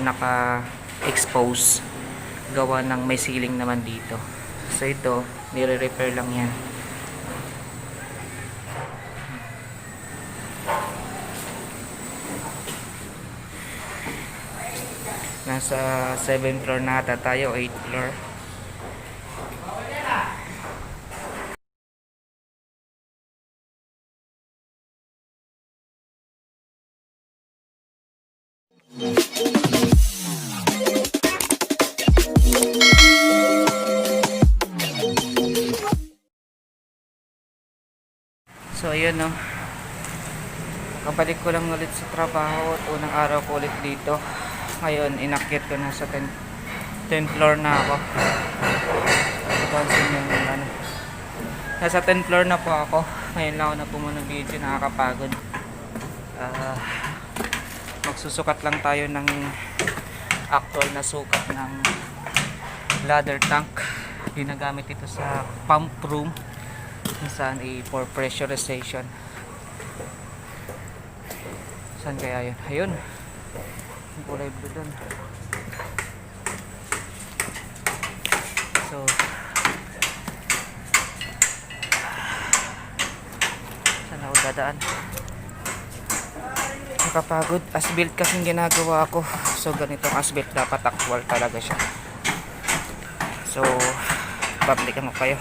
naka-expose. Gawa ng may ceiling naman dito. So ito, nire-repair lang yan. Nasa 7th floor na ata tayo, 8th floor. So ayun no, kabalik ko lang ulit sa trabaho at unang araw ko ulit dito. Ngayon inakyat ko na sa 10th floor na ako. Pansin yung ano, nasa 10th floor na po ako. Ngayon lang ako na pumunta ng video, nakakapagod. Magsusukat lang tayo ng actual na sukat ng ladder tank. Ginagamit ito sa pump room kung saan for pressurization. Saan kaya yun? Ayun, yung kulay blue dun. So saan ako dadaan? Nakapagod. As-built kasing ginagawa ko. So ganitong as-built dapat actual talaga siya. So babalikan ko kayo.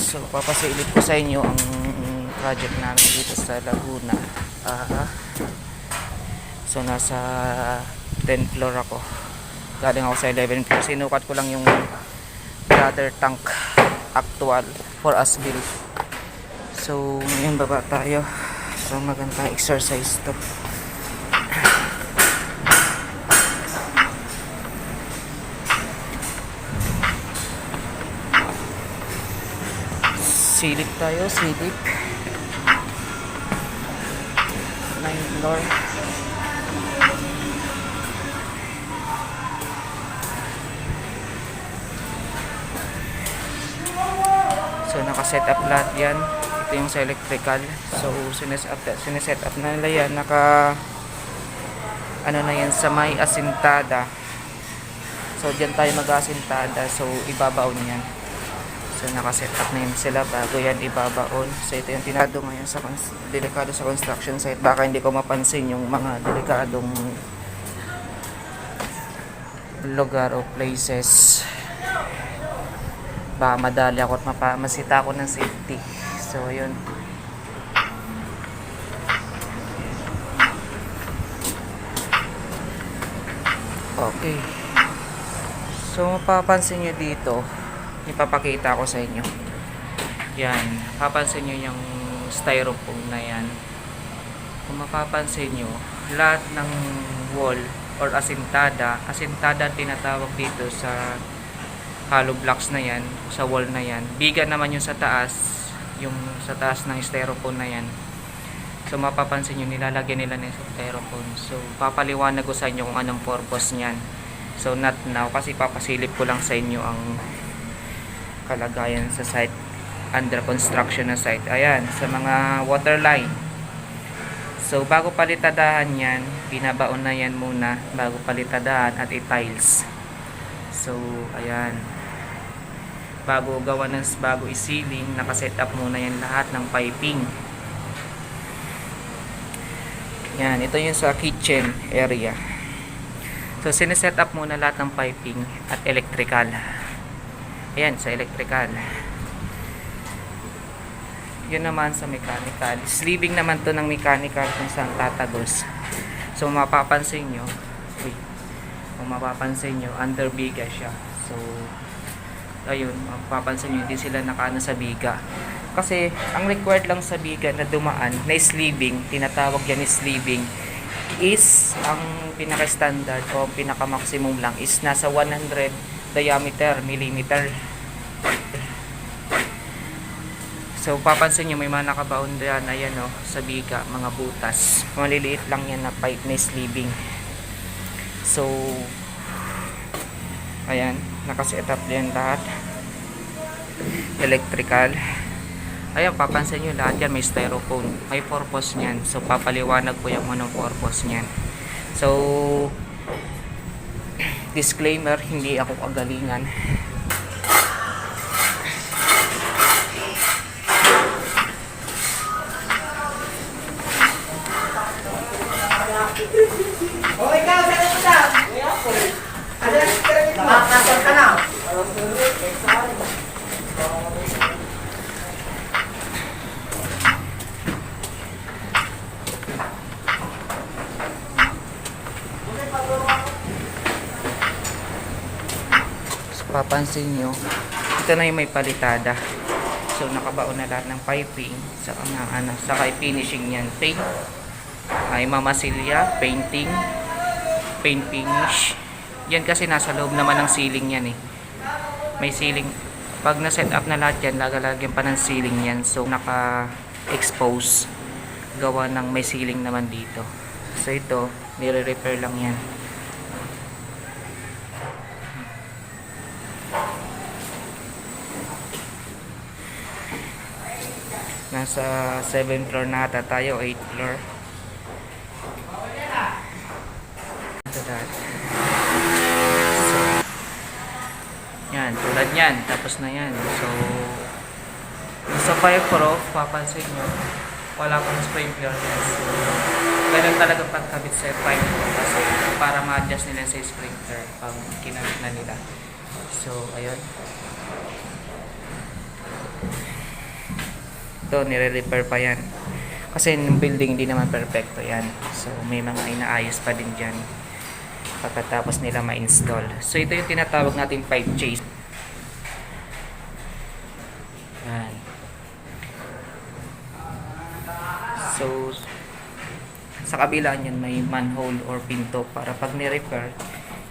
So papasilip ko sa inyo ang project namin dito sa Laguna. So nasa 10th floor ako. Galing ako sa 11th floor. Sinukat ko lang yung ladder tank actual for as-built. So ngayon baba tayo. So magandang exercise to. Silip tayo, silip. 9th floor. So naka-set up lahat yan. Ito yung sa electrical. So sineset up na nila yan. Ano na yan sa may asintada. So dyan tayo mag-asintada. So ibabaon yan. So naka-set up na yun sila bago yan ibabaon. So ito yung tinado ngayon sa delikado sa construction site. Baka hindi ko mapansin yung mga delikadong lugar o places. Baka madali ako at masita ako ng safety. So yun. Okay. So mapapansin nyo dito, ipapakita ko sa inyo. Yan, papansin nyo yung styrofoam na yan. Kung mapapansin nyo, lahat ng wall or asintada tinatawag dito sa hollow blocks na yan, sa wall na yan. Biga naman yung sa taas ng styrofoam na yan. So mapapansin nyo, nilalagyan nila ng styrofoam. So papaliwanag ko sa inyo kung anong purpose nyan. So not now, kasi papasilip ko lang sa inyo ang kalagayan sa site, under construction na site. Ayan, sa mga water line. So bago palitadahan yan, binabaon na yan muna bago palitadahan at i-tiles. So ayan, bago i-sealing, nakaset up muna yan lahat ng piping. Yan, ito yung sa kitchen area. So sineset up muna lahat ng piping at electrical. Ayan, sa electrical. Yun naman sa mechanical. Sleeving naman to ng mechanical kung saan tatagos. So mapapansin nyo, under biga siya. So ayun, mapapansin nyo, hindi sila nakaano sa biga. Kasi ang required lang sa biga na dumaan na sleeving, tinatawag yan sleeving, is ang pinaka-standard o pinaka-maximum lang is nasa 100 diameter millimeter. So papansin nyo, may mga nakabaon dyan, ayan o, sa biga, mga butas. Maliliit lang yan na pipe na sleeving. So ayan, nakaset up din lahat. Electrical. Ayan, papansin nyo, lahat yan may styrofoam. May purpose nyan. So papaliwanag ko yung anong purpose nyan. So Disclaimer, hindi ako kagalingan. O ikaw, saan mo siya? Nakakasal ka na. So, papansin nyo, ito na yung may palitada. So, nakabaon na lahat ng piping. Saka saka finishing yan. Paint. Ay mamasilya, painting, paint finish. Yan kasi nasa loob naman ng ceiling yan eh. May ceiling. Pag na-set up na lahat yan, lagalagyan pa ng ceiling yan. So, naka-expose. Gawa ng may ceiling naman dito. So, ito, nire-repair lang yan. Nasa 7th floor na ata tayo, 8th floor. Ito dahil. So, yan, tulad yan. Tapos na yan. So, sa 5 Pro, papansin nyo, wala pang sprinkler yan. So, ganun talaga pagkabit sa 5 Pro kasi para ma-adjust nila sa sprinkler pag kinabit na nila. So, ayun. Ito, nire-repair pa yan. Kasi yung building hindi naman perfecto yan. So, may mga inaayos pa din dyan pagkatapos nila ma-install. So, ito yung tinatawag natin 5J. Yan. So, sa kabila niyan may manhole or pinto para pag ni-repair.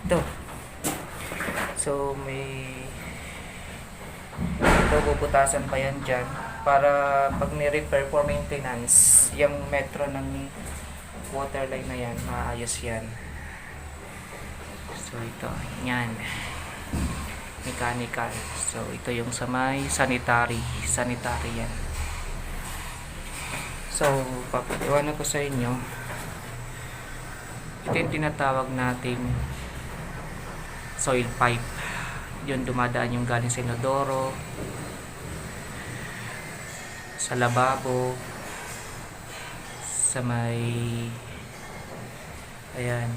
Ito. So, ito, bubutasan pa yan dyan para pag ni-repair for maintenance, yung metro ng water line na yan, maayos yan. So, ito, yan. Mechanical. So, ito yung sa may sanitary yan. So, papaliwanag ko sa inyo. Ito yung tinatawag nating soil pipe. Yun, dumadaan yung galing sa inodoro, sa lababo, sa may ayan,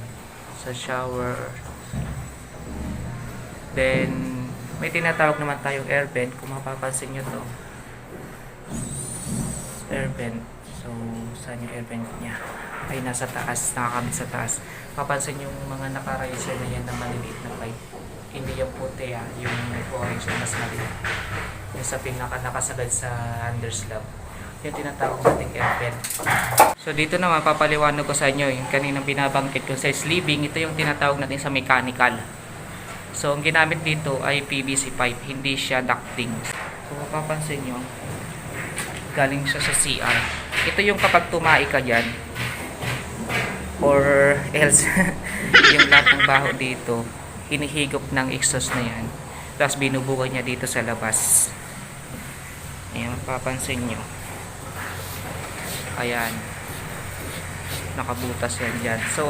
sa shower. Then may tinatawag naman tayong air vent. Kung mapapansin nyo to, air vent. So saan yung air vent nya? Ay nasa taas, nakakabit sa taas. Papansin yung mga nakarayos na yan na maliliit na pipe. Hindi yung puti yung orange na mas maliit. Yung sa pinaka nakasagad sa underslab, yung tinatawag nating air vent. So dito naman papaliwanag ko sa inyo yung kaninang binabangkit ko sa sleeving. Ito yung tinatawag natin sa mechanical. So ang ginamit dito ay PVC pipe, hindi siya ducting. Kung mapapansin nyo, galing siya sa CR. Ito yung kapag tumai ka dyan or else yung lahat ng baho dito hinihigop ng exhaust na yan, tapos binubuga niya dito sa labas. Ayan, papansin nyo. Ayan. Nakabutas yan dyan. So,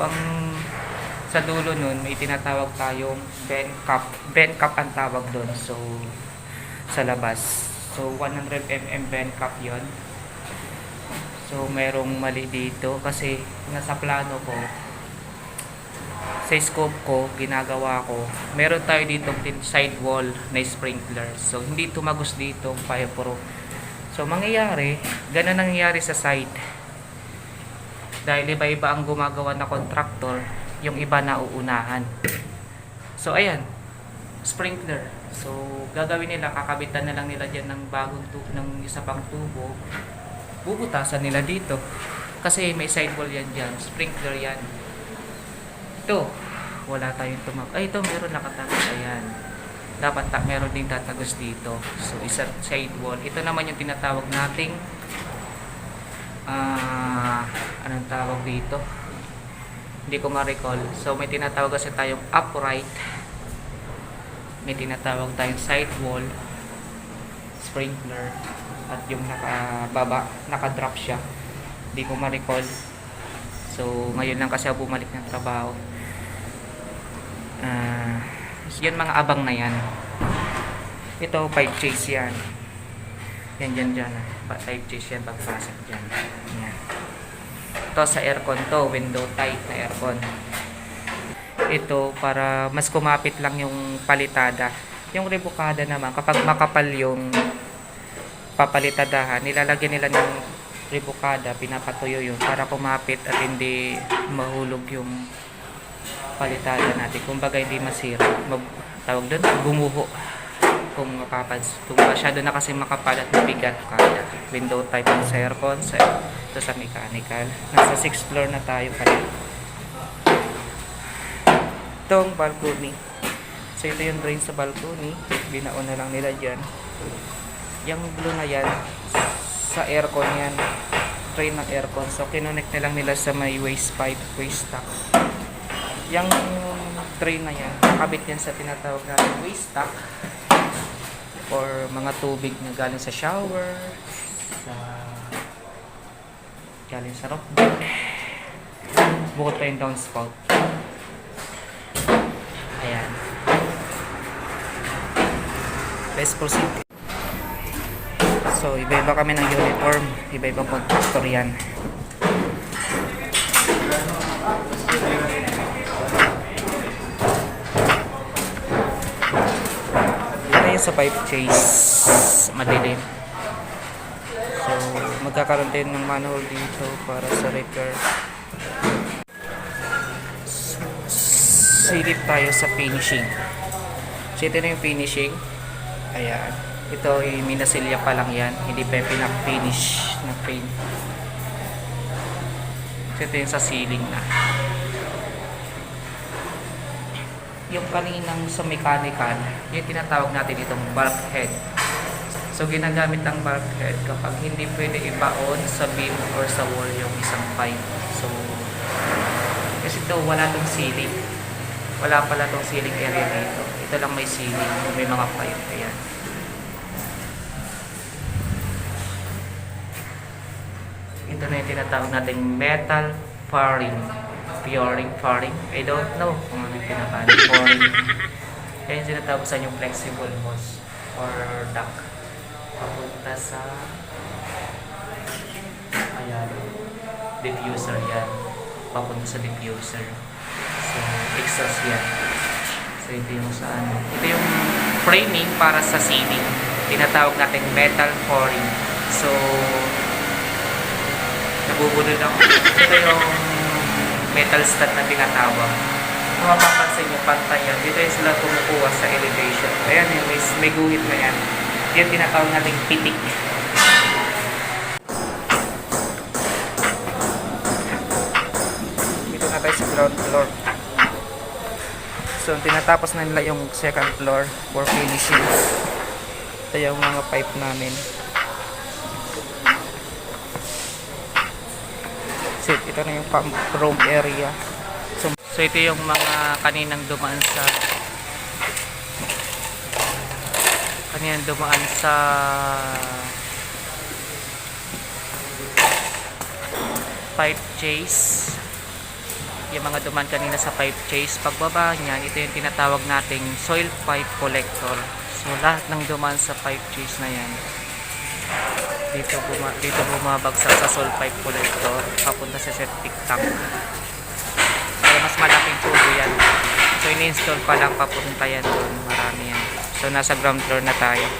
sa dulo nun, may tinatawag tayong vent cap. Vent cap ang tawag doon. So, sa labas. So, 100 mm vent cap yon. So, merong mali dito kasi nasa plano ko, sa scope ko, ginagawa ko, meron tayo dito side wall na sprinkler. So, hindi tumagos dito 5 Pro. So, mangyayari, ganun nangyayari sa side. Dahil iba-iba ang gumagawa na contractor, yung iba na uunahan. So, ayan, sprinkler. So, gagawin nila, kakabitan na lang nila dyan ng bagong ng isa pang tubo. Bubutasan nila dito. Kasi may side wall yan dyan, sprinkler yan. Ito, wala tayong ay ito meron nakatagos. Ayan, dapat meron din tatagos dito. So isa side wall. Ito naman yung tinatawag nating anong tawag dito, hindi ko ma-recall. So may tinatawag kasi tayong upright, may tinatawag tayong side wall, sprinkler, at yung nakababa, nakadrop siya, hindi ko ma-recall. So ngayon lang kasi ako bumalik ng trabaho. Yan mga abang na yan. Ito 5 chase yan. Yan dyan. 5 chase yan pagpasok dyan. Yan. Ito sa aircon to, window tight na aircon. Ito para mas kumapit lang yung palitada. Yung rebukada naman, kapag makapal yung papalitadahan, nilalagyan nila ng rebukada, pinapatuyo yun para kumapit at hindi mahulog yung palitada natin. Kumbaga hindi masira. Tawag doon, gumuho. Kung masyado na kasi makapal at mabigat kada. Window type sa aircon, ito sa mechanical. Nasa 6th floor na tayo pala. Itong balcony. So ito yung drain sa balcony. Binaon na lang nila dyan. Yung blue na yan, sa aircon yan. Drain ng aircon. So kinonect na lang nila sa may waste pipe, waste stock. Yung drain na yan, nakabit yan sa tinatawag natin waste stock. Or mga tubig na galing sa shower, galing sa rock bed. Bukod pa yung downspout. Ayan. Let's proceed. So, iba-iba kami ng uniform. Iba-ibang contractor yan. Ito yung sa pipe chase. Madilim. So, magkakaroon tayo ng manhole dito para sa repair. Silip tayo sa finishing. So, ito na yung finishing. Ayan. Ito, minasilya pa lang yan. Hindi pa yung pinak-finish na paint. So, ito yung sa ceiling na. Yung kaninang sa mechanical, yung tinatawag natin itong bulkhead. So, ginagamit ang bulkhead kapag hindi pwede ibaon sa beam or sa wall yung isang pipe. So, kasi ito, wala tong ceiling. Wala pala tong ceiling area dito. Ito lang may ceiling, may mga pipe. Ayan. Ito na yung tinatawag nating metal furring. Furring. I don't know kung ano yung pinapano. Furring. Kaya yung sinatawag sa yung flexible hose or duct. Papunta sa ayan, diffuser yan. Papunta sa diffuser. So, exhaust yan. So, ito yung sa ano. Ito yung framing para sa ceiling. Tinatawag natin metal furring. So, nabubunod ako. Ito yung metal stud na tinatawag. Kung mapapansin nyo, pantay yan. Dito yung sila kumukuha sa elevation. Ayan, may guhit na yan. Yan tinatawag natin pitik. Dito na tayo sa ground floor. So, tinatapos na nila yung second floor for finishing. Ito yung mga pipe namin. So, ito na yung pump room area. So, ito yung mga kaninang dumaan sa pipe chase. Yung mga dumaan kanina sa pipe chase, pagbaba niyan, ito yung tinatawag nating soil pipe collector. So, lahat ng dumaan sa pipe chase na yan, dito bumabagsak sa soil pipe collector papunta sa septic tank. Pero mas malaking tubo yan. So, ini-install pa lang, papunta yan doon. Marami yan. So, nasa ground floor na tayo.